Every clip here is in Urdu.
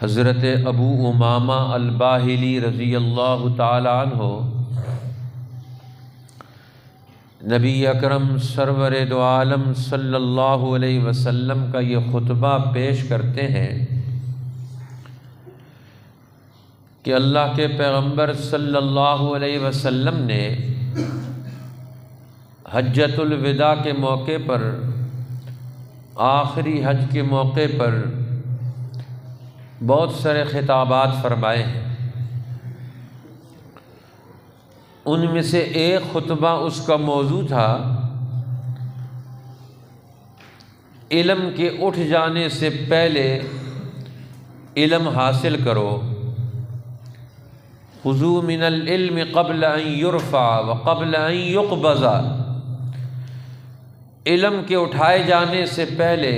حضرت ابو امامہ الباہلی رضی اللہ تعالی عنہ نبی اکرم سرور دو عالم صلی اللہ علیہ وسلم کا یہ خطبہ پیش کرتے ہیں کہ اللہ کے پیغمبر صلی اللہ علیہ وسلم نے حجۃ الوداع کے موقع پر، آخری حج کے موقع پر بہت سارے خطابات فرمائے ہیں۔ ان میں سے ایک خطبہ اس کا موضوع تھا علم کے اٹھ جانے سے پہلے علم حاصل کرو، خذوا من العلم قبل ان يرفع وقبل ان يقبض۔ علم کے اٹھائے جانے سے پہلے،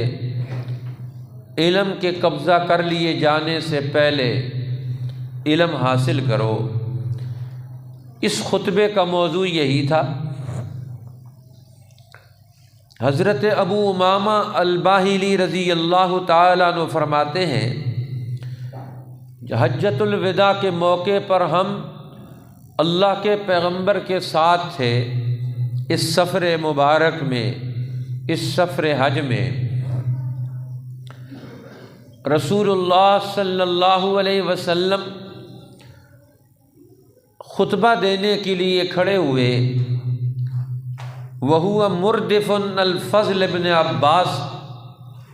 علم کے قبضہ کر لیے جانے سے پہلے علم حاصل کرو۔ اس خطبے کا موضوع یہی تھا۔ حضرت ابو امامہ الباہلی رضی اللہ تعالیٰ عنہ فرماتے ہیں حجۃ الوداع کے موقع پر ہم اللہ کے پیغمبر کے ساتھ تھے اس سفر مبارک میں، اس سفر حج میں۔ رسول اللہ صلی اللہ علیہ وسلم خطبہ دینے کے لیے کھڑے ہوئے، وَهُوَ مُرْدِفٌ الفضل ابن عباس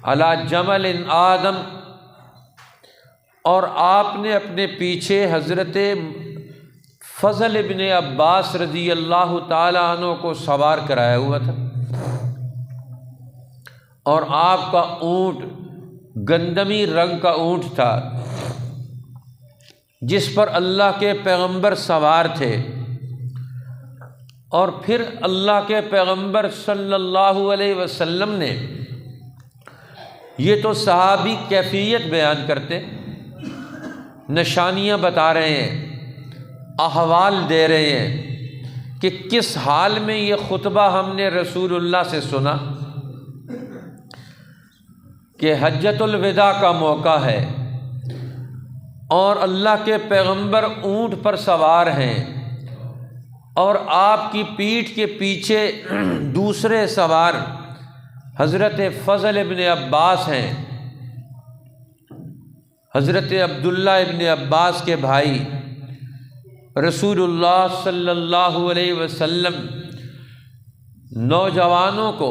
علی جمل آدم، اور آپ نے اپنے پیچھے حضرت فضل ابن عباس رضی اللہ تعالیٰ عنہ کو سوار کرایا ہوا تھا، اور آپ کا اونٹ گندمی رنگ کا اونٹ تھا جس پر اللہ کے پیغمبر سوار تھے۔ اور پھر اللہ کے پیغمبر صلی اللہ علیہ وسلم نے، یہ تو صحابی کیفیت بیان کرتے، نشانیاں بتا رہے ہیں، احوال دے رہے ہیں کہ کس حال میں یہ خطبہ ہم نے رسول اللہ سے سنا کہ حجۃ الوداع کا موقع ہے اور اللہ کے پیغمبر اونٹ پر سوار ہیں، اور آپ کی پیٹھ کے پیچھے دوسرے سوار حضرت فضل ابن عباس ہیں، حضرت عبداللہ ابن عباس کے بھائی۔ رسول اللہ صلی اللہ علیہ وسلم نوجوانوں کو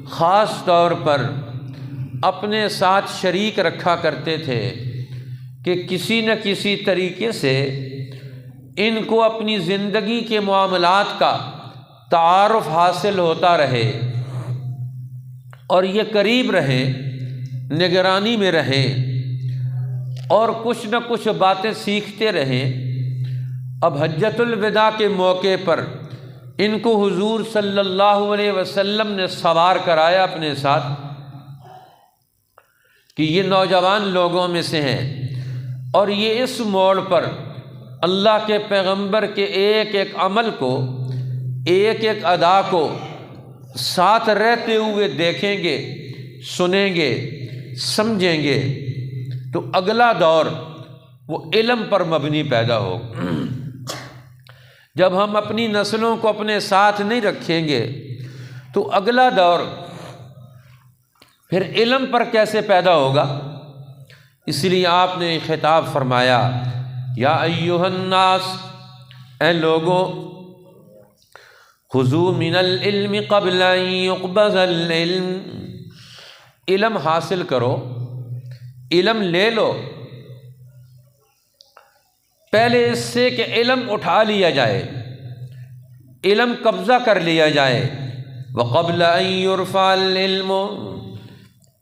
خاص طور پر اپنے ساتھ شریک رکھا کرتے تھے کہ کسی نہ کسی طریقے سے ان کو اپنی زندگی کے معاملات کا تعارف حاصل ہوتا رہے اور یہ قریب رہے، نگرانی میں رہے اور کچھ نہ کچھ باتیں سیکھتے رہیں۔ اب حجۃ الوداع کے موقع پر ان کو حضور صلی اللہ علیہ وسلم نے سوار کرایا اپنے ساتھ کہ یہ نوجوان لوگوں میں سے ہیں، اور یہ اس موڑ پر اللہ کے پیغمبر کے ایک ایک عمل کو، ایک ایک ادا کو ساتھ رہتے ہوئے دیکھیں گے، سنیں گے، سمجھیں گے، تو اگلا دور وہ علم پر مبنی پیدا ہوگا۔ جب ہم اپنی نسلوں کو اپنے ساتھ نہیں رکھیں گے تو اگلا دور پھر علم پر کیسے پیدا ہوگا؟ اس لیے آپ نے خطاب فرمایا، یا ایھا الناس، اے لوگوں، خذوا من العلم قبل ان يقبض العلم، علم حاصل کرو، علم لے لو پہلے اس سے کہ علم اٹھا لیا جائے، علم قبضہ کر لیا جائے۔ وقبل ان يرفع العلم،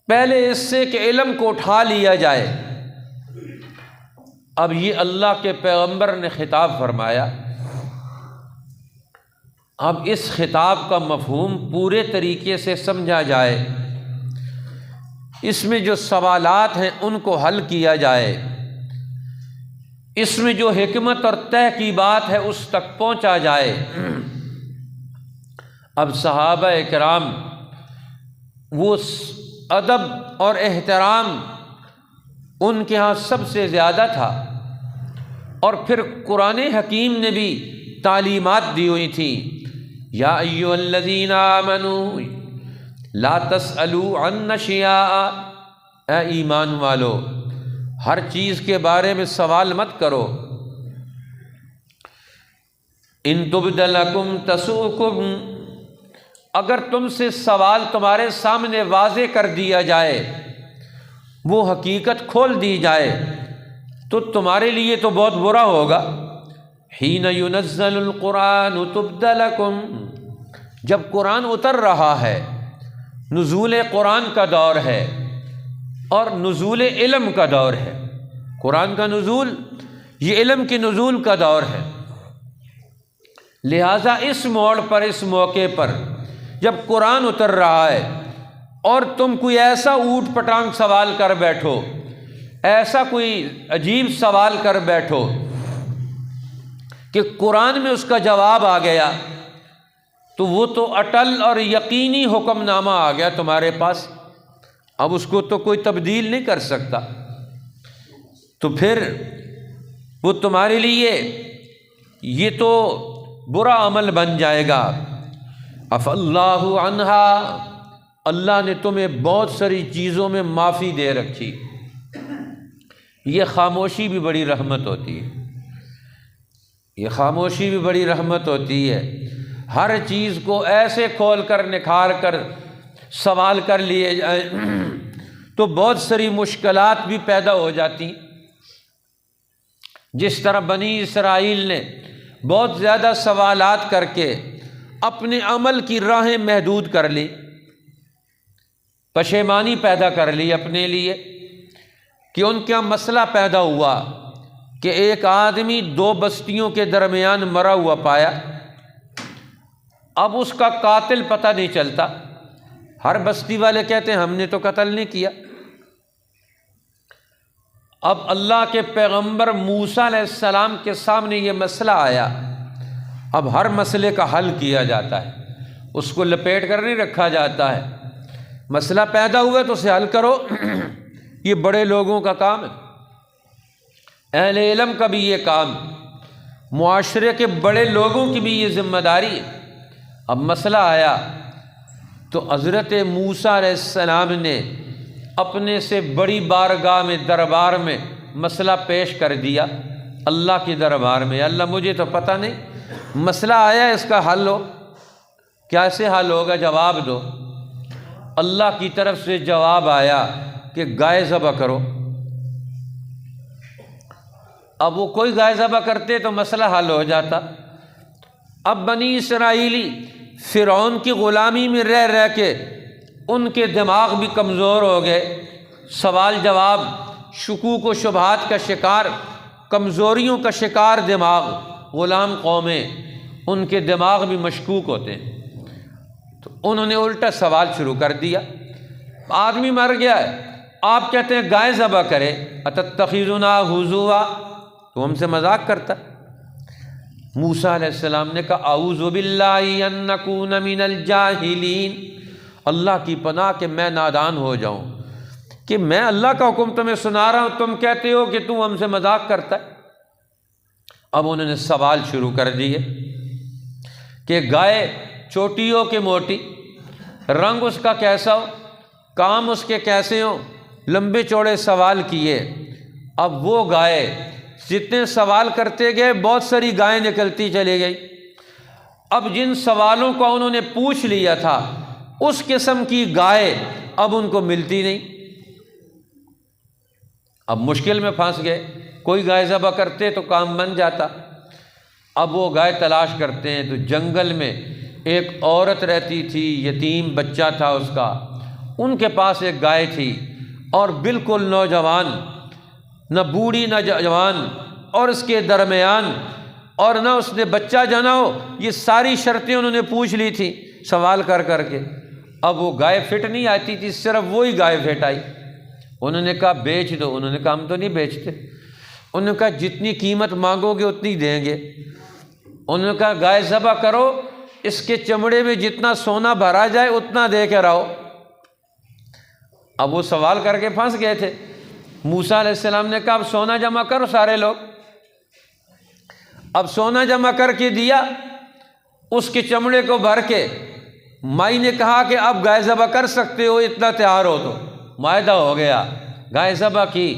پہلے اس سے کہ علم کو اٹھا لیا جائے۔ اب یہ اللہ کے پیغمبر نے خطاب فرمایا۔ اب اس خطاب کا مفہوم پورے طریقے سے سمجھا جائے، اس میں جو سوالات ہیں ان کو حل کیا جائے، اس میں جو حکمت اور طے کی بات ہے اس تک پہنچا جائے۔ اب صحابہ کرام وہ ادب اور احترام ان کے ہاں سب سے زیادہ تھا۔ اور پھر قرآن حکیم نے بھی تعلیمات دی ہوئی تھی، یا ایھا الذین آمنوا لا تسألوا عن اشیاء، اے ایمان والو ہر چیز کے بارے میں سوال مت کرو، ان تبد لکم تسؤکم، اگر تم سے سوال تمہارے سامنے واضح کر دیا جائے، وہ حقیقت کھول دی جائے تو تمہارے لیے تو بہت برا ہوگا۔ حین ینزل القرآن تبد لکم، جب قرآن اتر رہا ہے، نزول قرآن کا دور ہے اور نزول علم کا دور ہے۔ قرآن کا نزول یہ علم کے نزول کا دور ہے، لہٰذا اس موڑ پر، اس موقع پر جب قرآن اتر رہا ہے اور تم کوئی ایسا اوٹ پٹانگ سوال کر بیٹھو، ایسا کوئی عجیب سوال کر بیٹھو کہ قرآن میں اس کا جواب آ گیا، تو وہ تو اٹل اور یقینی حکم نامہ آ گیا تمہارے پاس، اب اس کو تو کوئی تبدیل نہیں کر سکتا، تو پھر وہ تمہارے لیے یہ تو برا عمل بن جائے گا۔ عفا اللہ عنہا، اللہ نے تمہیں بہت ساری چیزوں میں معافی دے رکھی۔ یہ خاموشی بھی بڑی رحمت ہوتی ہے، یہ خاموشی بھی بڑی رحمت ہوتی ہے۔ ہر چیز کو ایسے کھول کر نکھار کر سوال کر لیے جائیں تو بہت ساری مشکلات بھی پیدا ہو جاتی، جس طرح بنی اسرائیل نے بہت زیادہ سوالات کر کے اپنے عمل کی راہیں محدود کر لی، پشیمانی پیدا کر لی اپنے لیے، کہ ان کا مسئلہ پیدا ہوا کہ ایک آدمی دو بستیوں کے درمیان مرا ہوا پایا، اب اس کا قاتل پتہ نہیں چلتا، ہر بستی والے کہتے ہیں ہم نے تو قتل نہیں کیا۔ اب اللہ کے پیغمبر موسیٰ علیہ السلام کے سامنے یہ مسئلہ آیا، اب ہر مسئلے کا حل کیا جاتا ہے، اس کو لپیٹ کر نہیں رکھا جاتا ہے، مسئلہ پیدا ہوا تو اسے حل کرو، یہ بڑے لوگوں کا کام ہے، اہل علم کا بھی یہ کام، معاشرے کے بڑے لوگوں کی بھی یہ ذمہ داری ہے۔ اب مسئلہ آیا تو حضرت موسیٰ علیہ السلام نے اپنے سے بڑی بارگاہ میں، دربار میں مسئلہ پیش کر دیا، اللہ کی دربار میں، اللہ مجھے تو پتہ نہیں، مسئلہ آیا اس کا حل ہو، کیسے حل ہوگا، جواب دو۔ اللہ کی طرف سے جواب آیا کہ گائے ذبح کرو۔ اب وہ کوئی گائے ذبح کرتے تو مسئلہ حل ہو جاتا۔ اب بنی اسرائیلی فرعون کی غلامی میں رہ رہ کے ان کے دماغ بھی کمزور ہو گئے، سوال جواب، شکوک و شبہات کا شکار، کمزوریوں کا شکار دماغ، غلام قومیں، ان کے دماغ بھی مشکوک ہوتے ہیں، تو انہوں نے الٹا سوال شروع کر دیا۔ آدمی مر گیا ہے، آپ کہتے ہیں گائے ذبح کرے، اتتخذنا ہزوا، تو ہم سے مذاق کرتا۔ موسیٰ علیہ السلام نے کہا اعوذ باللہ ان نکون من الجاہلین، اللہ کی پناہ کہ میں نادان ہو جاؤں، کہ میں اللہ کا حکم تمہیں سنا رہا ہوں، تم کہتے ہو کہ تو ہم سے مذاق کرتا ہے۔ اب انہوں نے سوال شروع کر دیے کہ گائے چھوٹی ہو کہ موٹی، رنگ اس کا کیسا ہو، کام اس کے کیسے ہوں، لمبے چوڑے سوال کیے۔ اب وہ گائے جتنے سوال کرتے گئے بہت ساری گائیں نکلتی چلی گئی۔ اب جن سوالوں کو انہوں نے پوچھ لیا تھا اس قسم کی گائے اب ان کو ملتی نہیں، اب مشکل میں پھنس گئے، کوئی گائے ذبح کرتے تو کام بن جاتا۔ اب وہ گائے تلاش کرتے ہیں تو جنگل میں ایک عورت رہتی تھی، یتیم بچہ تھا اس کا، ان کے پاس ایک گائے تھی اور بالکل نوجوان، نہ بوڑھی نہ جوان، اور اس کے درمیان، اور نہ اس نے بچہ جنا ہو، یہ ساری شرطیں انہوں نے پوچھ لی تھی سوال کر کر کے۔ اب وہ گائے فٹ نہیں آتی تھی، صرف وہی گائے فٹ آئی۔ انہوں نے کہا بیچ دو، انہوں نے کہا ہم تو نہیں بیچتے۔ انہوں نے کہا جتنی قیمت مانگو گے اتنی دیں گے۔ انہوں نے کہا گائے ذبح کرو، اس کے چمڑے میں جتنا سونا بھرا جائے اتنا دے کے رہو۔ اب وہ سوال کر کے پھنس گئے تھے، موسیٰ علیہ السلام نے کہا اب سونا جمع کرو سارے لوگ. اب سونا جمع کر کے دیا، اس کے چمڑے کو بھر کے مائی نے کہا کہ اب گائے ذبح کر سکتے ہو، اتنا تیار ہو. تو معاہدہ ہو گیا، گائے ذبح کی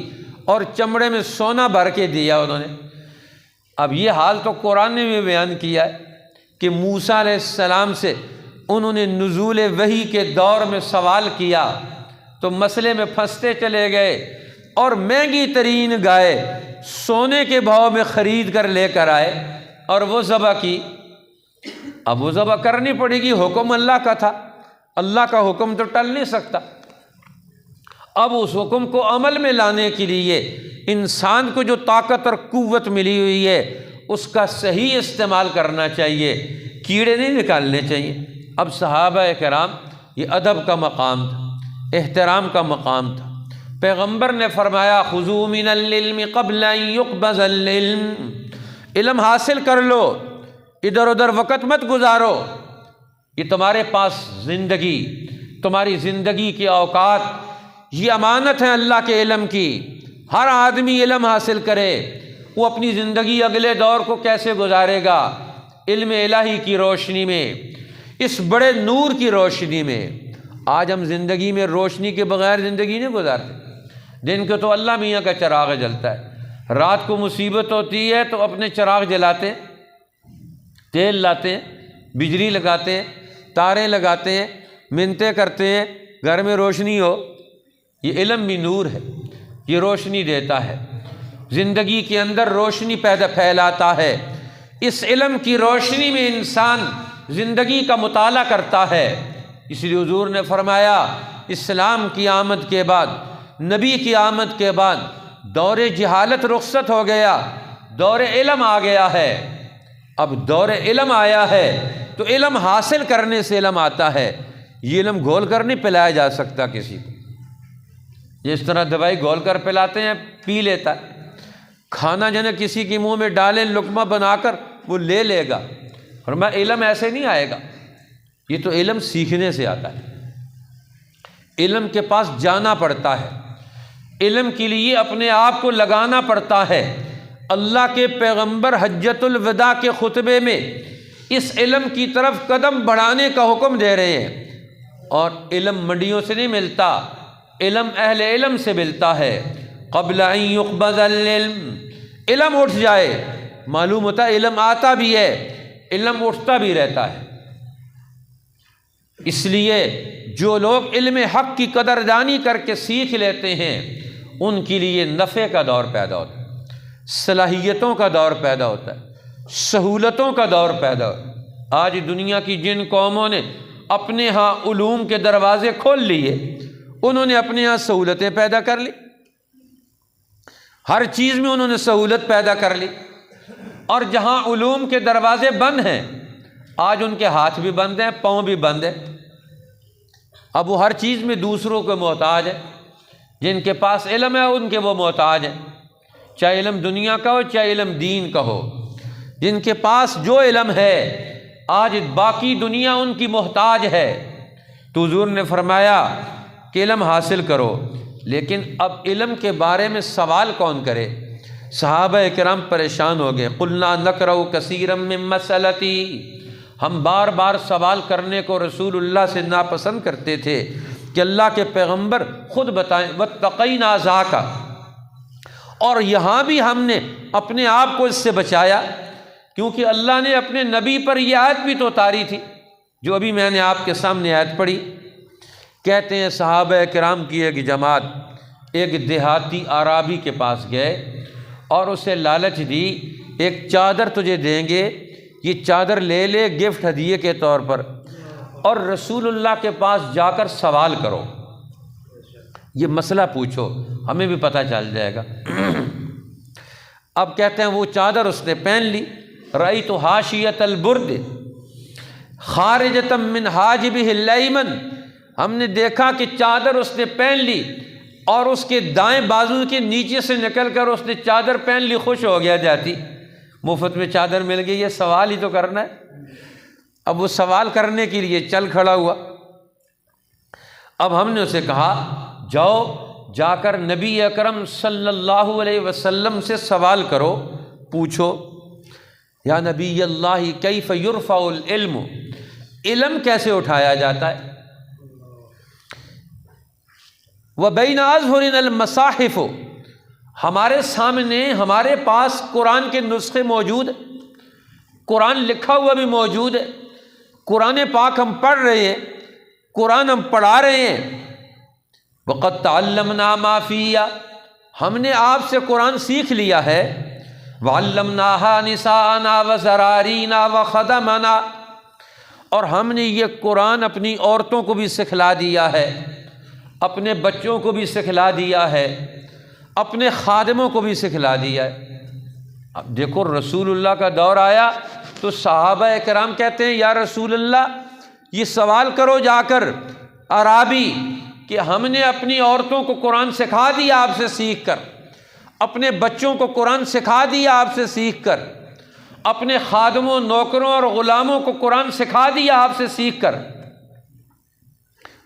اور چمڑے میں سونا بھر کے دیا انہوں نے. اب یہ حال تو قرآن نے بھی بیان کیا ہے کہ موسیٰ علیہ السلام سے انہوں نے نزول وحی کے دور میں سوال کیا تو مسئلے میں پھنستے چلے گئے اور مہنگی ترین گائے سونے کے بھاؤ میں خرید کر لے کر آئے اور وہ ذبح کی. اب وہ ذبح کرنی پڑے گی، حکم اللہ کا تھا، اللہ کا حکم تو ٹل نہیں سکتا. اب اس حکم کو عمل میں لانے کے لیے انسان کو جو طاقت اور قوت ملی ہوئی ہے اس کا صحیح استعمال کرنا چاہیے، کیڑے نہیں نکالنے چاہیے. اب صحابہ کرام یہ ادب کا مقام تھا، احترام کا مقام تھا. پیغمبر نے فرمایا خذوا من العلم قبل ان يقبض العلم، علم حاصل کر لو، ادھر ادھر وقت مت گزارو. یہ تمہارے پاس زندگی، تمہاری زندگی کے اوقات یہ امانت ہے اللہ کے علم کی. ہر آدمی علم حاصل کرے، وہ اپنی زندگی اگلے دور کو کیسے گزارے گا؟ علم الہی کی روشنی میں، اس بڑے نور کی روشنی میں. آج ہم زندگی میں روشنی کے بغیر زندگی نہیں گزارتے. دن کو تو اللہ میاں کا چراغ جلتا ہے، رات کو مصیبت ہوتی ہے تو اپنے چراغ جلاتے ہیں، تیل لاتے ہیں، بجلی لگاتے ہیں، تاریں لگاتے ہیں، منتیں کرتے ہیں گھر میں روشنی ہو. یہ علم بھی نور ہے، یہ روشنی دیتا ہے، زندگی کے اندر روشنی پھیلاتا ہے. اس علم کی روشنی میں انسان زندگی کا مطالعہ کرتا ہے. اس لیے حضور نے فرمایا اسلام کی آمد کے بعد، نبی کی آمد کے بعد دور جہالت رخصت ہو گیا، دور علم آ گیا ہے. اب دور علم آیا ہے تو علم حاصل کرنے سے علم آتا ہے. یہ علم گھول کر نہیں پلایا جا سکتا کسی کو. جس طرح دوائی گھول کر پلاتے ہیں پی لیتا ہے، کھانا جو ہے کسی کے منہ میں ڈالیں لقمہ بنا کر وہ لے لے گا. اور میں علم ایسے نہیں آئے گا، یہ تو علم سیکھنے سے آتا ہے. علم کے پاس جانا پڑتا ہے، علم کے لیے اپنے آپ کو لگانا پڑتا ہے. اللہ کے پیغمبر حجۃ الوداع کے خطبے میں اس علم کی طرف قدم بڑھانے کا حکم دے رہے ہیں. اور علم منڈیوں سے نہیں ملتا، علم اہل علم سے ملتا ہے. قبل ان يقبض العلم، علم اٹھ جائے. معلوم ہوتا ہے علم آتا بھی ہے، علم اٹھتا بھی رہتا ہے. اس لیے جو لوگ علم حق کی قدردانی کر کے سیکھ لیتے ہیں ان کے لیے نفع کا دور پیدا ہوتا ہے، صلاحیتوں کا دور پیدا ہوتا ہے، سہولتوں کا دور پیدا ہوتا ہے. آج دنیا کی جن قوموں نے اپنے ہاں علوم کے دروازے کھول لیے، انہوں نے اپنے ہاں سہولتیں پیدا کر لی، ہر چیز میں انہوں نے سہولت پیدا کر لی. اور جہاں علوم کے دروازے بند ہیں آج ان کے ہاتھ بھی بند ہیں، پاؤں بھی بند ہیں. اب وہ ہر چیز میں دوسروں کو محتاج ہیں. جن کے پاس علم ہے ان کے وہ محتاج ہیں، چاہے علم دنیا کا ہو چاہے علم دین کا ہو. جن کے پاس جو علم ہے آج باقی دنیا ان کی محتاج ہے. تو حضور نے فرمایا کہ علم حاصل کرو، لیکن اب علم کے بارے میں سوال کون کرے؟ صحابہ کرام پریشان ہو گئے. قلنا نقرأ کثیرا من مسألتی، ہم بار بار سوال کرنے کو رسول اللہ سے ناپسند کرتے تھے کہ اللہ کے پیغمبر خود بتائیں واتقینا ذاک. اور یہاں بھی ہم نے اپنے آپ کو اس سے بچایا کیونکہ اللہ نے اپنے نبی پر یہ آیت بھی تو اتاری تھی جو ابھی میں نے آپ کے سامنے آیت پڑھی. کہتے ہیں صحابہ کرام کی ایک جماعت ایک دیہاتی اعرابی کے پاس گئے اور اسے لالچ دی، ایک چادر تجھے دیں گے، یہ چادر لے لے گفٹ ہدیے کے طور پر، اور رسول اللہ کے پاس جا کر سوال کرو، یہ مسئلہ پوچھو، ہمیں بھی پتہ چل جائے گا. اب کہتے ہیں وہ چادر اس نے پہن لی. رأیت حاشیۃ البرد خارجۃ من حاجبہ الایمن، ہم نے دیکھا کہ چادر اس نے پہن لی اور اس کے دائیں بازو کے نیچے سے نکل کر اس نے چادر پہن لی. خوش ہو گیا جاتی، مفت میں چادر مل گئی، یہ سوال ہی تو کرنا ہے. اب وہ سوال کرنے کے لیے چل کھڑا ہوا. اب ہم نے اسے کہا جاؤ جا کر نبی اکرم صلی اللہ علیہ وسلم سے سوال کرو، پوچھو، یا نبی اللہ کیف یرفع العلم، علم کیسے اٹھایا جاتا ہے؟ وبین اظہرنا المصاحف، ہمارے سامنے ہمارے پاس قرآن کے نسخے موجود ہیں، قرآن لکھا ہوا بھی موجود ہے، قرآن پاک ہم پڑھ رہے ہیں، قرآن ہم پڑھا رہے ہیں۔ وقد تعلمنا ما فیہ، ہم نے آپ سے قرآن سیکھ لیا ہے۔ وعلمناها نساءنا وزرارینا وخدمنا، اور ہم نے یہ قرآن اپنی عورتوں کو بھی سکھلا دیا ہے، اپنے بچوں کو بھی سکھلا دیا ہے، اپنے خادموں کو بھی سکھلا دیا ہے۔ اب دیکھو رسول اللہ کا دور آیا تو صحابہ کرام کہتے ہیں یا رسول اللہ یہ سوال کرو جا کر عرابی کہ ہم نے اپنی عورتوں کو قرآن سکھا دیا آپ سے سیکھ کر، اپنے بچوں کو قرآن سکھا دیا آپ سے سیکھ کر، اپنے خادموں، نوکروں اور غلاموں کو قرآن سکھا دیا آپ سے سیکھ کر۔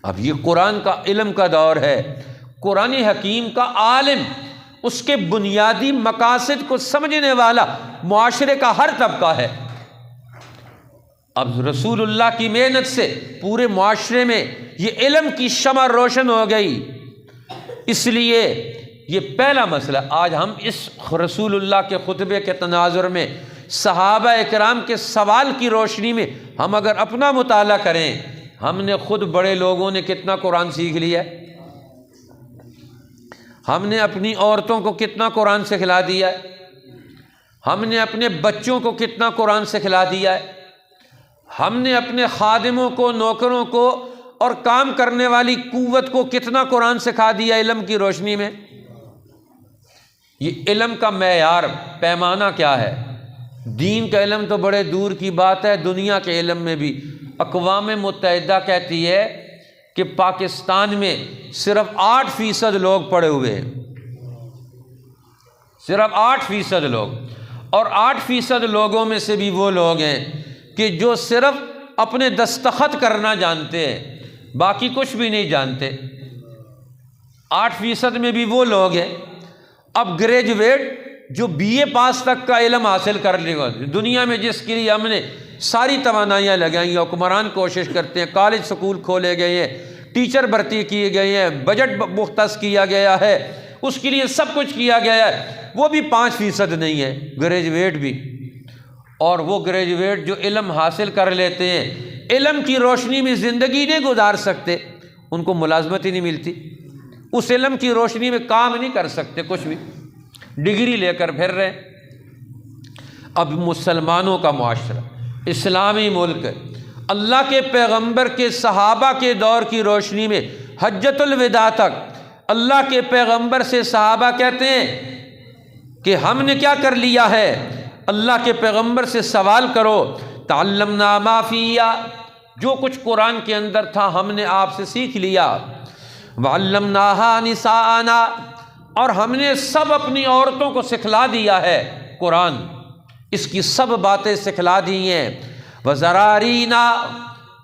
اب یہ قرآن کا علم کا دور ہے، قرآن حکیم کا عالم، اس کے بنیادی مقاصد کو سمجھنے والا معاشرے کا ہر طبقہ ہے۔ اب رسول اللہ کی محنت سے پورے معاشرے میں یہ علم کی شمع روشن ہو گئی۔ اس لیے یہ پہلا مسئلہ آج ہم اس رسول اللہ کے خطبے کے تناظر میں صحابہ اکرام کے سوال کی روشنی میں ہم اگر اپنا مطالعہ کریں، ہم نے خود بڑے لوگوں نے کتنا قرآن سیکھ لیا ہے، ہم نے اپنی عورتوں کو کتنا قرآن سکھلا دیا ہے، ہم نے اپنے بچوں کو کتنا قرآن سکھلا دیا ہے، ہم نے اپنے خادموں کو، نوکروں کو اور کام کرنے والی قوت کو کتنا قرآن سکھا دیا علم کی روشنی میں۔ یہ علم کا معیار، پیمانہ کیا ہے؟ دین کا علم تو بڑے دور کی بات ہے، دنیا کے علم میں بھی اقوام متحدہ کہتی ہے کہ پاکستان میں صرف 8% لوگ پڑھے ہوئے ہیں، صرف 8% لوگ، اور 8% لوگوں میں سے بھی وہ لوگ ہیں کہ جو صرف اپنے دستخط کرنا جانتے ہیں، باقی کچھ بھی نہیں جانتے۔ 8% میں بھی وہ لوگ ہیں۔ اب گریجویٹ جو BA پاس تک کا علم حاصل کر لے گا، دنیا میں جس کے لیے ہم نے ساری توانائیاں لگائیں، حکمران کوشش کرتے ہیں، کالج سکول کھولے گئے ہیں، ٹیچر بھرتی کیے گئے ہیں، بجٹ مختص کیا گیا ہے، اس کے لیے سب کچھ کیا گیا ہے، وہ بھی 5% نہیں ہے گریجویٹ بھی۔ اور وہ گریجویٹ جو علم حاصل کر لیتے ہیں، علم کی روشنی میں زندگی نہیں گزار سکتے، ان کو ملازمت ہی نہیں ملتی، اس علم کی روشنی میں کام نہیں کر سکتے، کچھ بھی ڈگری لے کر پھر رہے ہیں۔ اب مسلمانوں کا معاشرہ، اسلامی ملک، اللہ کے پیغمبر کے صحابہ کے دور کی روشنی میں حجۃ الوداع تک اللہ کے پیغمبر سے صحابہ کہتے ہیں کہ ہم نے کیا کر لیا ہے؟ اللہ کے پیغمبر سے سوال کرو، تعلمنا ما فیہ، جو کچھ قرآن کے اندر تھا ہم نے آپ سے سیکھ لیا۔ وعلمناہا نساءنا، اور ہم نے سب اپنی عورتوں کو سکھلا دیا ہے قرآن، اس کی سب باتیں سکھلا دی ہیں۔ وزرارینا،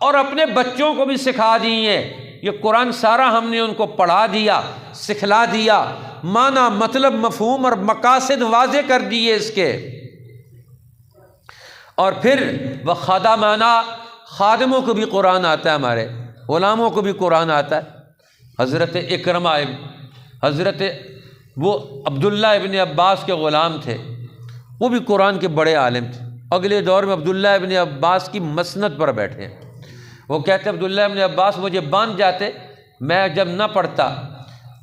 اور اپنے بچوں کو بھی سکھا دی ہیں، یہ قرآن سارا ہم نے ان کو پڑھا دیا، سکھلا دیا، معنی، مطلب، مفہوم اور مقاصد واضح کر دیے اس کے۔ اور پھر وخدمنا، خادموں کو بھی قرآن آتا ہے، ہمارے غلاموں کو بھی قرآن آتا ہے۔ حضرت اکرمہ، حضرت وہ عبداللہ ابن عباس کے غلام تھے، وہ بھی قرآن کے بڑے عالم تھے۔ اگلے دور میں عبداللہ ابن عباس کی مسند پر بیٹھے ہیں، وہ کہتے عبداللہ ابن عباس مجھے باندھ جاتے، میں جب نہ پڑھتا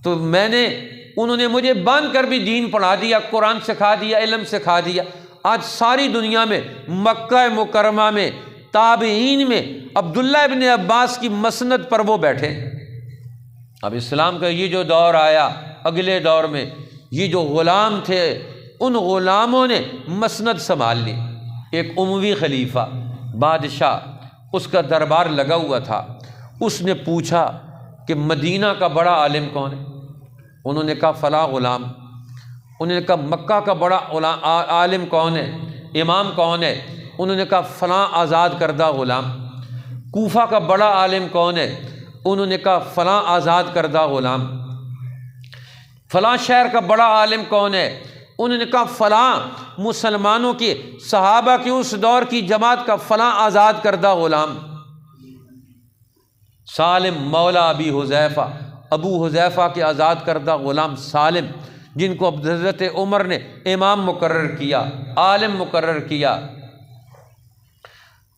تو انہوں نے مجھے باندھ کر بھی دین پڑھا دیا، قرآن سکھا دیا، علم سکھا دیا۔ آج ساری دنیا میں، مکہ مکرمہ میں، تابعین میں عبداللہ ابن عباس کی مسند پر وہ بیٹھے۔ اب اسلام کا یہ جو دور آیا، اگلے دور میں یہ جو غلام تھے، ان غلاموں نے مسند سنبھال لی۔ ایک اموی خلیفہ بادشاہ، اس کا دربار لگا ہوا تھا، اس نے پوچھا کہ مدینہ کا بڑا عالم کون ہے؟ انہوں نے کہا فلاں غلام۔ انہوں نے کہا مکہ کا بڑا عالم کون ہے، امام کون ہے؟ انہوں نے کہا فلاں آزاد کردہ غلام۔ کوفہ کا بڑا عالم کون ہے؟ انہوں نے کہا فلاں آزاد کردہ غلام۔ فلاں شہر کا بڑا عالم کون ہے؟ انہوں نے کہا فلاں مسلمانوں کے صحابہ کی اس دور کی جماعت کا فلاں آزاد کردہ غلام سالم مولا ابی حذیفہ، ابو حذیفہ کے آزاد کردہ غلام سالم، جن کو حضرت عمر نے امام مقرر کیا، عالم مقرر کیا۔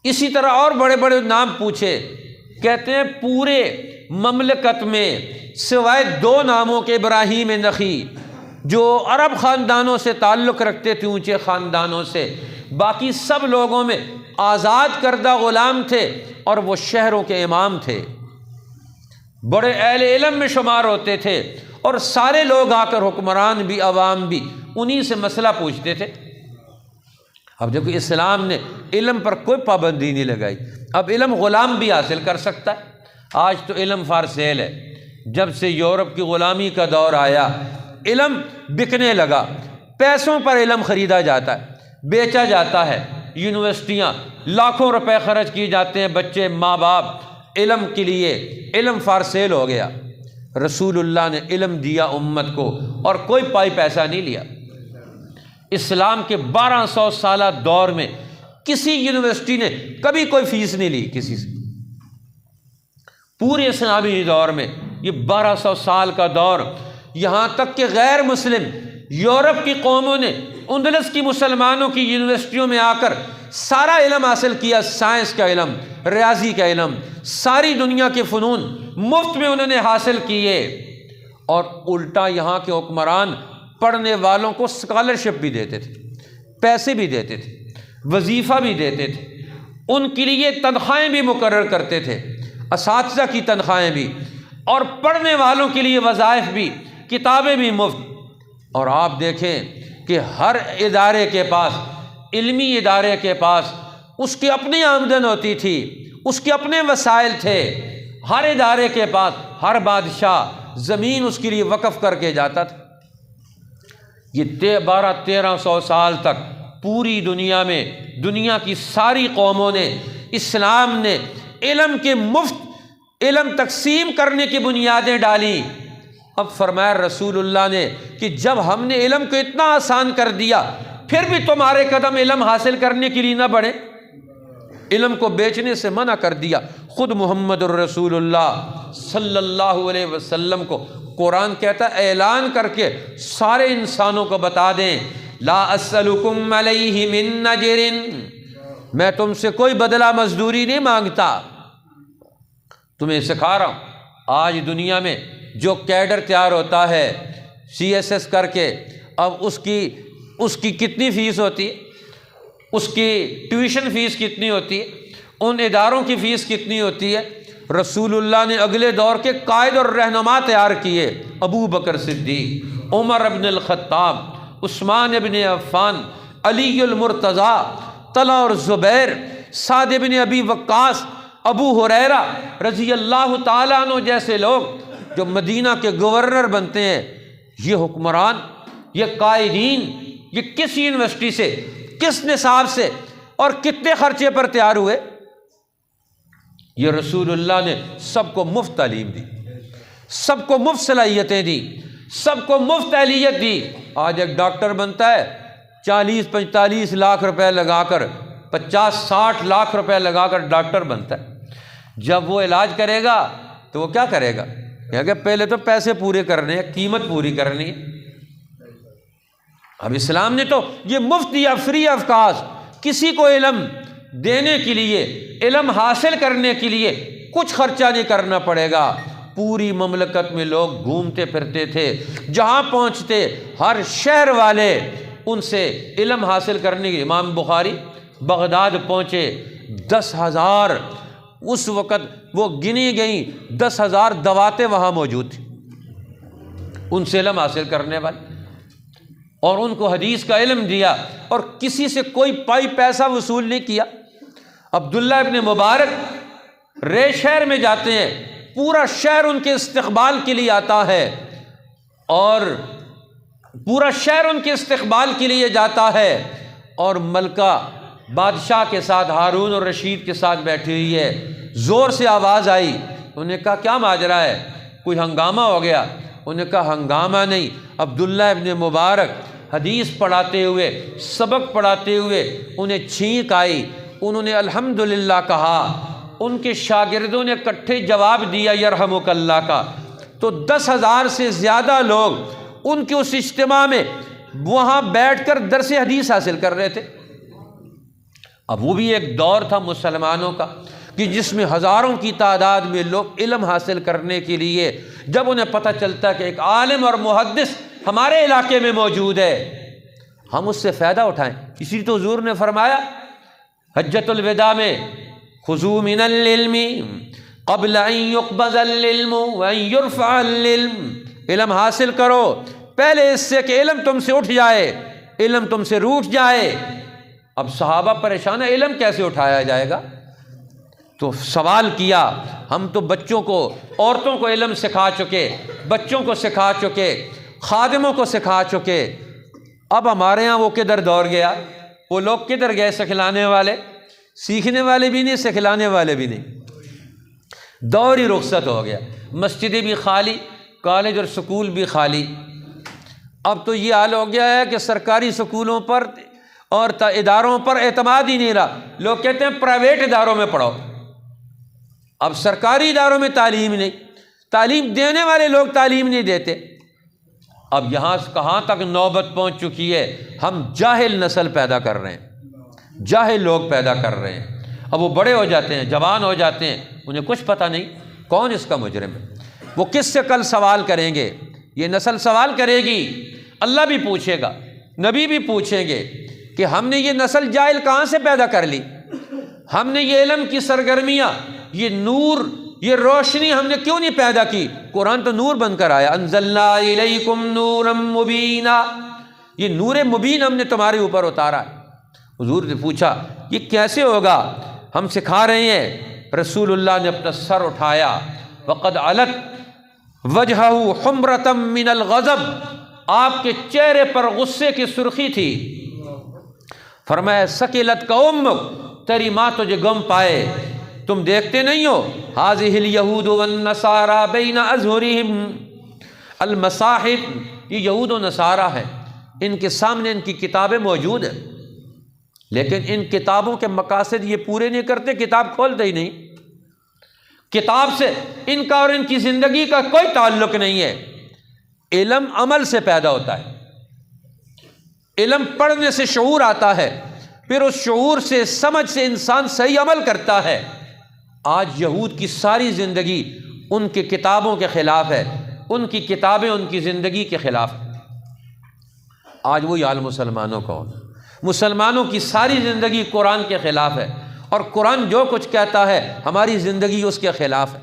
اسی طرح اور بڑے بڑے نام پوچھے، کہتے ہیں پورے مملکت میں سوائے 2 ناموں کے، ابراہیم نخی جو عرب خاندانوں سے تعلق رکھتے تھے، اونچے خاندانوں سے، باقی سب لوگوں میں آزاد کردہ غلام تھے اور وہ شہروں کے امام تھے، بڑے اہل علم میں شمار ہوتے تھے، اور سارے لوگ آ کر حکمران بھی عوام بھی انہی سے مسئلہ پوچھتے تھے۔ اب جب کہ اسلام نے علم پر کوئی پابندی نہیں لگائی، اب علم غلام بھی حاصل کر سکتا ہے۔ آج تو علم فار سیل ہے، جب سے یورپ کی غلامی کا دور آیا علم بکنے لگا، پیسوں پر علم خریدا جاتا ہے، بیچا جاتا ہے، یونیورسٹیاں لاکھوں روپے خرچ کیے جاتے ہیں، بچے ماں باپ علم کے لیے، علم فار سیل ہو گیا۔ رسول اللہ نے علم دیا امت کو اور کوئی پائی پیسہ نہیں لیا۔ اسلام کے 1200 سالہ دور میں کسی یونیورسٹی نے کبھی کوئی فیس نہیں لی کسی سے، پورے اسلامی دور میں، یہ 1200 سال کا دور، یہاں تک کہ غیر مسلم یورپ کی قوموں نے اندلس کی مسلمانوں کی یونیورسٹیوں میں آ کر سارا علم حاصل کیا، سائنس کا علم، ریاضی کا علم، ساری دنیا کے فنون مفت میں انہوں نے حاصل کیے، اور الٹا یہاں کے حکمران پڑھنے والوں کو اسکالرشپ بھی دیتے تھے، پیسے بھی دیتے تھے، وظیفہ بھی دیتے تھے، ان کے لیے تنخواہیں بھی مقرر کرتے تھے، اساتذہ کی تنخواہیں بھی، اور پڑھنے والوں کے لیے وظائف بھی، کتابیں بھی مفت۔ اور آپ دیکھیں کہ ہر ادارے کے پاس، علمی ادارے کے پاس اس کی اپنی آمدن ہوتی تھی، اس کے اپنے وسائل تھے، ہر ادارے کے پاس ہر بادشاہ زمین اس کے لیے وقف کر کے جاتا تھا۔ یہ 1200-1300 سال تک پوری دنیا میں دنیا کی ساری قوموں نے، اسلام نے علم کے مفت علم تقسیم کرنے کی بنیادیں ڈالی۔ اب فرمایا رسول اللہ نے کہ جب ہم نے علم کو اتنا آسان کر دیا، پھر بھی تمہارے قدم علم حاصل کرنے کے لیے نہ بڑھے، علم کو بیچنے سے منع کر دیا۔ خود محمد الرسول اللہ صلی اللہ علیہ وسلم کو قرآن کہتا ہے اعلان کر کے سارے انسانوں کو بتا دیں، لا اسألکم علیہ من اجر، میں تم سے کوئی بدلہ مزدوری نہیں مانگتا، تمہیں سکھا رہا ہوں۔ آج دنیا میں جو کیڈر تیار ہوتا ہے CSS کر کے، اب اس کی کتنی فیس ہوتی ہے، اس کی ٹیوشن فیس کتنی ہوتی ہے، ان اداروں کی فیس کتنی ہوتی ہے۔ رسول اللہ نے اگلے دور کے قائد اور رہنما تیار کیے، ابو بکر صدیق، عمر ابن الخطاب، عثمان ابن عفان، علی المرتضیٰ، طلحہ اور زبیر، سعد ابن ابی وقاص، ابو ہریرہ رضی اللہ تعالیٰ عنہ جیسے لوگ جو مدینہ کے گورنر بنتے ہیں۔ یہ حکمران، یہ قائدین، یہ کس یونیورسٹی سے، کس نصاب سے اور کتنے خرچے پر تیار ہوئے؟ یہ رسول اللہ نے سب کو مفت تعلیم دی، سب کو مفت صلاحیتیں دی، سب کو مفت اہلیت دی۔ آج ایک ڈاکٹر بنتا ہے 40-45 لاکھ روپے لگا کر، 50-60 لاکھ روپے لگا کر ڈاکٹر بنتا ہے۔ جب وہ علاج کرے گا تو وہ کیا کرے گا؟ کہ پہلے تو پیسے پورے کرنے ہیں، قیمت پوری کرنی ہے۔ اب اسلام نے تو یہ مفت دیا، فری آف کاسٹ، کسی کو علم دینے کے لیے، علم حاصل کرنے کے لیے کچھ خرچہ نہیں کرنا پڑے گا۔ پوری مملکت میں لوگ گھومتے پھرتے تھے، جہاں پہنچتے ہر شہر والے ان سے علم حاصل کرنے کے۔ امام بخاری بغداد پہنچے، 10,000 اس وقت وہ گنی گئیں 10,000 دواتیں وہاں موجود تھیں ان سے علم حاصل کرنے والے، اور ان کو حدیث کا علم دیا، اور کسی سے کوئی پائی پیسہ وصول نہیں کیا۔ عبداللہ ابن مبارک رے شہر میں جاتے ہیں، پورا شہر ان کے استقبال کے لیے آتا ہے، اور پورا شہر ان کے استقبال کے لیے جاتا ہے، اور ملکہ بادشاہ کے ساتھ ہارون اور رشید کے ساتھ بیٹھی ہوئی ہے۔ زور سے آواز آئی، انہوں نے کہا کیا ماجرا ہے، کوئی ہنگامہ ہو گیا؟ انہوں نے کہا ہنگامہ نہیں۔ عبداللہ ابن مبارک حدیث پڑھاتے ہوئے، سبق پڑھاتے ہوئے انہیں چھینک آئی، انہوں نے الحمدللہ کہا، ان کے شاگردوں نے اکٹھے جواب دیا یرحمک اللہ کا، تو 10,000 سے زیادہ لوگ ان کے اس اجتماع میں وہاں بیٹھ کر درس حدیث حاصل کر رہے تھے۔ اب وہ بھی ایک دور تھا مسلمانوں کا کہ جس میں ہزاروں کی تعداد میں لوگ علم حاصل کرنے کے لیے، جب انہیں پتہ چلتا کہ ایک عالم اور محدث ہمارے علاقے میں موجود ہے، ہم اس سے فائدہ اٹھائیں۔ اسی تو حضور نے فرمایا حجۃ الوداع میں، خذوا من العلم قبل ان يقبض العلم وان يرفع العلم، علم حاصل کرو پہلے اس سے کہ علم تم سے اٹھ جائے، علم تم سے روٹ جائے۔ اب صحابہ پریشان ہیں، علم کیسے اٹھایا جائے گا؟ تو سوال کیا، ہم تو بچوں کو، عورتوں کو علم سکھا چکے، بچوں کو سکھا چکے، خادموں کو سکھا چکے، اب ہمارے ہاں وہ کدھر دوڑ گیا؟ وہ لوگ کدھر گئے؟ سکھلانے والے، سیکھنے والے بھی نہیں، سکھلانے والے بھی نہیں، دور ہی رخصت ہو گیا۔ مسجدیں بھی خالی، کالج اور سکول بھی خالی۔ اب تو یہ حال ہو گیا ہے کہ سرکاری سکولوں پر اور اداروں پر اعتماد ہی نہیں رہا، لوگ کہتے ہیں پرائیویٹ اداروں میں پڑھو۔ اب سرکاری اداروں میں تعلیم نہیں، تعلیم دینے والے لوگ تعلیم نہیں دیتے۔ اب یہاں کہاں تک نوبت پہنچ چکی ہے، ہم جاہل نسل پیدا کر رہے ہیں، جاہل لوگ پیدا کر رہے ہیں۔ اب وہ بڑے ہو جاتے ہیں، جوان ہو جاتے ہیں، انہیں کچھ پتہ نہیں کون اس کا مجرم ہے، وہ کس سے کل سوال کریں گے؟ یہ نسل سوال کرے گی، اللہ بھی پوچھے گا، نبی بھی پوچھیں گے کہ ہم نے یہ نسل جاہل کہاں سے پیدا کر لی، ہم نے یہ علم کی سرگرمیاں، یہ نور، یہ روشنی ہم نے کیوں نہیں پیدا کی؟ قرآن تو نور بن کر آیا، انزلنا الیکم نورا مبینا، یہ نور مبین ہم نے تمہارے اوپر اتارا ہے۔ حضور نے پوچھا یہ کیسے ہوگا؟ ہم سکھا رہے ہیں۔ رسول اللہ نے اپنا سر اٹھایا، وقد علت وجہہ حمرۃ من الغضب، آپ کے چہرے پر غصے کی سرخی تھی۔ فرمایا سکلت کا امک، تیری ماں تجھے غم پائے، تم دیکھتے نہیں ہو؟ ہذہ الیہود والنصارى بین اظہرہم المصاحف، یہ یہود و نصارہ ہیں، ان کے سامنے ان کی کتابیں موجود ہیں، لیکن ان کتابوں کے مقاصد یہ پورے نہیں کرتے، کتاب کھولتے ہی نہیں، کتاب سے ان کا اور ان کی زندگی کا کوئی تعلق نہیں ہے۔ علم عمل سے پیدا ہوتا ہے، علم پڑھنے سے شعور آتا ہے، پھر اس شعور سے، سمجھ سے انسان صحیح عمل کرتا ہے۔ آج یہود کی ساری زندگی ان کی کتابوں کے خلاف ہے، ان کی کتابیں ان کی زندگی کے خلاف ہے۔ آج وہی حال مسلمانوں کا ہونا، مسلمانوں کی ساری زندگی قرآن کے خلاف ہے، اور قرآن جو کچھ کہتا ہے ہماری زندگی اس کے خلاف ہے۔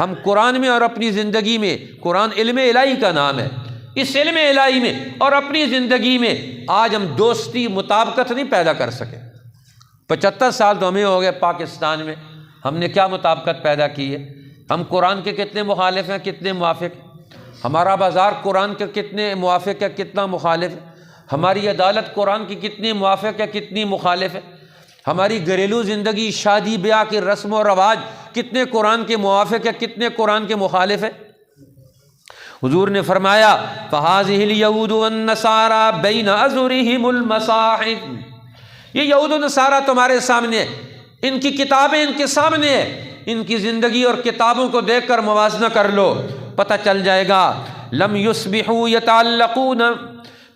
ہم قرآن میں اور اپنی زندگی میں، قرآن علم الہی کا نام ہے، اس علم الہی میں اور اپنی زندگی میں آج ہم دوستی، مطابقت نہیں پیدا کر سکے۔ 75 سال تو ہمیں ہو گئے پاکستان میں، ہم نے کیا مطابقت پیدا کی ہے؟ ہم قرآن کے کتنے مخالف ہیں، کتنے موافق ہیں؟ ہمارا بازار قرآن کے کتنے موافق ہے، کتنا مخالف ہے؟ ہماری عدالت قرآن کی کتنی موافق ہے، کتنی مخالف ہے؟ ہماری گھریلو زندگی، شادی بیاہ کے رسم و رواج کتنے قرآن کے موافق ہے، کتنے قرآن کے مخالف ہے؟ حضور نے فرمایا فَهَذِهِ الْيَهُودُ وَالنَّصَارَى بَيْنَ أَظْهُرِهِمُ الْمَصَاحِفِ، یہ یہود و نصارہ تمہارے سامنے، ان کی کتابیں ان کے سامنے ہے، ان کی زندگی اور کتابوں کو دیکھ کر موازنہ کر لو، پتہ چل جائے گا۔ لم يصبحوا يتعلقون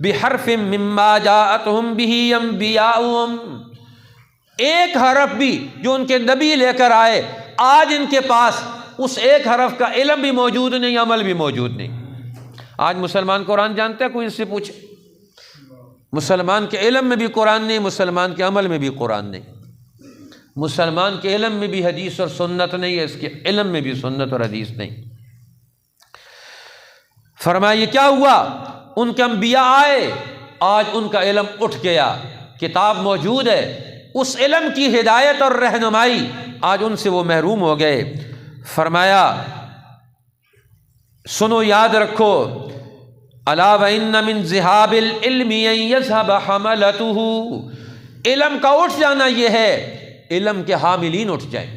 بحرف مما جاءتهم به انبیاؤہم، ایک حرف بھی جو ان کے نبی لے کر آئے، آج ان کے پاس اس ایک حرف کا علم بھی موجود نہیں، عمل بھی موجود نہیں۔ آج مسلمان قرآن جانتے ہیں؟ کوئی اس سے پوچھے؟ مسلمان کے علم میں بھی قرآن نہیں، مسلمان کے عمل میں بھی قرآن نہیں، مسلمان کے علم میں بھی حدیث اور سنت نہیں ہے، اس کے علم میں بھی سنت اور حدیث نہیں۔ فرمایا یہ کیا ہوا؟ ان کے انبیاء آئے، آج ان کا علم اٹھ گیا، کتاب موجود ہے، اس علم کی ہدایت اور رہنمائی آج ان سے وہ محروم ہو گئے۔ فرمایا سنو، یاد رکھو، الا وان من ذهاب العلم ان يذهب حملته، علم کا اٹھ جانا یہ ہے، علم کے حاملین اٹھ جائیں،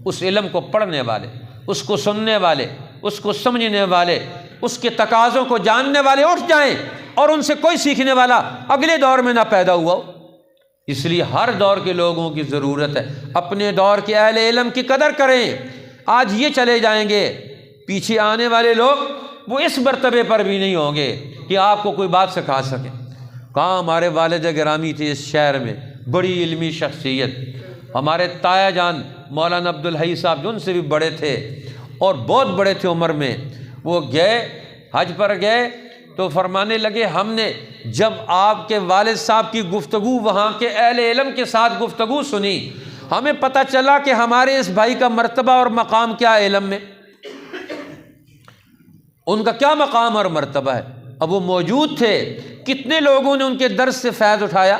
اس علم کو پڑھنے والے، اس کو سننے والے، اس کو سمجھنے والے، اس کے تقاضوں کو جاننے والے اٹھ جائیں اور ان سے کوئی سیکھنے والا اگلے دور میں نہ پیدا ہوا ہو۔ اس لیے ہر دور کے لوگوں کی ضرورت ہے، اپنے دور کے اہل علم کی قدر کریں۔ آج یہ چلے جائیں گے، پیچھے آنے والے لوگ وہ اس مرتبے پر بھی نہیں ہوں گے کہ آپ کو کوئی بات سکھا سکیں۔ کہاں ہمارے والد گرامی تھے اس شہر میں، بڑی علمی شخصیت، ہمارے تایا جان مولانا عبدالحی صاحب جو ان سے بھی بڑے تھے اور بہت بڑے تھے عمر میں، وہ گئے حج پر گئے تو فرمانے لگے ہم نے جب آپ کے والد صاحب کی گفتگو وہاں کے اہل علم کے ساتھ گفتگو سنی، ہمیں پتہ چلا کہ ہمارے اس بھائی کا مرتبہ اور مقام کیا ہے علم میں، ان کا کیا مقام اور مرتبہ ہے۔ اب وہ موجود تھے، کتنے لوگوں نے ان کے درس سے فیض اٹھایا،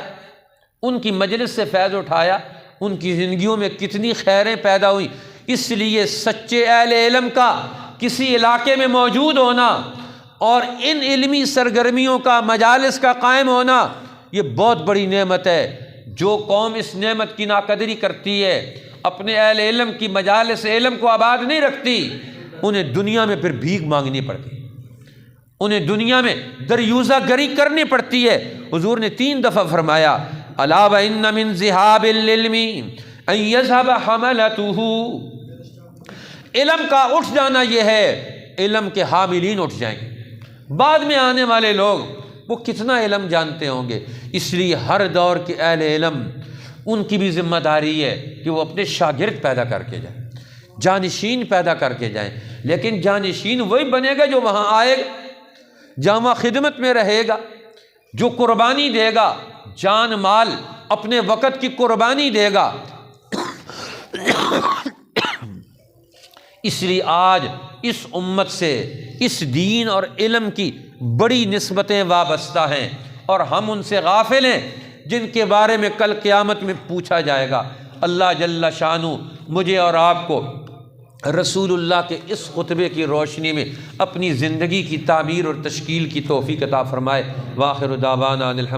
ان کی مجلس سے فیض اٹھایا، ان کی زندگیوں میں کتنی خیریں پیدا ہوئیں۔ اس لیے سچے اہل علم کا کسی علاقے میں موجود ہونا اور ان علمی سرگرمیوں کا، مجالس کا قائم ہونا، یہ بہت بڑی نعمت ہے۔ جو قوم اس نعمت کی ناقدری کرتی ہے، اپنے اہل علم کی مجالس علم کو آباد نہیں رکھتی، انہیں دنیا میں پھر بھیک مانگنی پڑتی، انہیں دنیا میں دریوزہ گری کرنی پڑتی ہے۔ حضور نے 3 دفعہ فرمایا الا وان من ذهاب العلم ان يذهب حملته، علم کا اٹھ جانا یہ ہے، علم کے حاملین اٹھ جائیں گے، بعد میں آنے والے لوگ وہ کتنا علم جانتے ہوں گے۔ اس لیے ہر دور کے اہل علم ان کی بھی ذمہ داری ہے کہ وہ اپنے شاگرد پیدا کر کے جائیں، جانشین پیدا کر کے جائیں، لیکن جانشین وہی بنے گا جو وہاں آئے گا، جامع خدمت میں رہے گا، جو قربانی دے گا، جان مال اپنے وقت کی قربانی دے گا۔ اس لیے آج اس امت سے اس دین اور علم کی بڑی نسبتیں وابستہ ہیں اور ہم ان سے غافل ہیں جن کے بارے میں کل قیامت میں پوچھا جائے گا۔ اللہ جل شانہ مجھے اور آپ کو رسول اللہ کے اس خطبے کی روشنی میں اپنی زندگی کی تعمیر اور تشکیل کی توفیق عطا فرمائے۔ وآخر دعوانا الحمد